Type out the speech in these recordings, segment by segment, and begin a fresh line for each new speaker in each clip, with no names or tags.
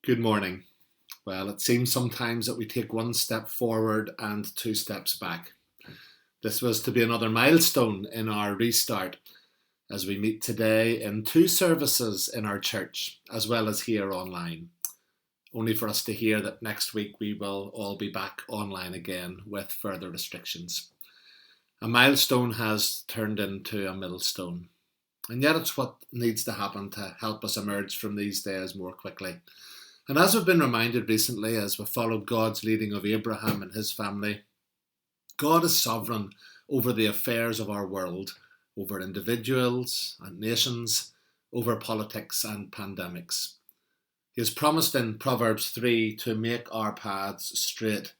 Good morning. Well, it seems sometimes that we take one step forward and two steps back. This was to be another milestone in our restart as we meet today in two services in our church, as well as here online. Only for us to hear that next week we will all be back online again with further restrictions. A milestone has turned into a millstone. And yet it's what needs to happen to help us emerge from these days more quickly. And as we've been reminded recently, as we followed God's leading of Abraham and his family, God is sovereign over the affairs of our world, over individuals and nations, over politics and pandemics. He has promised in Proverbs 3 to make our paths straight,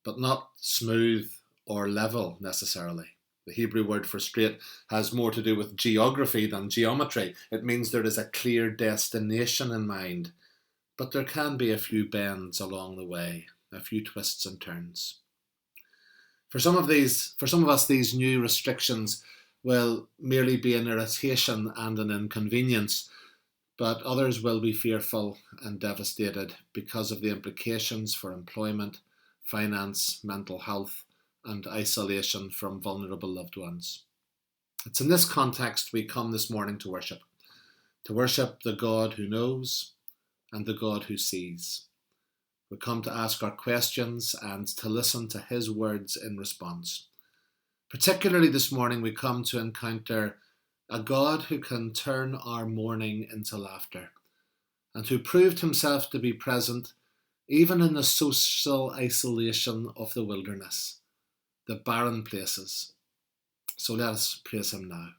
but not smooth or level necessarily. The Hebrew word for straight has more to do with geography than geometry. It means there is a clear destination in mind, but there can be a few bends along the way, a few twists and turns. For some of us, these new restrictions will merely be an irritation and an inconvenience, but others will be fearful and devastated because of the implications for employment, finance, mental health, and isolation from vulnerable loved ones. It's in this context we come this morning to worship the God who knows and the God who sees. We come to ask our questions and to listen to his words in response. Particularly this morning, we come to encounter a God who can turn our mourning into laughter and who proved himself to be present even in the social isolation of the wilderness, the barren places. So let us praise him now.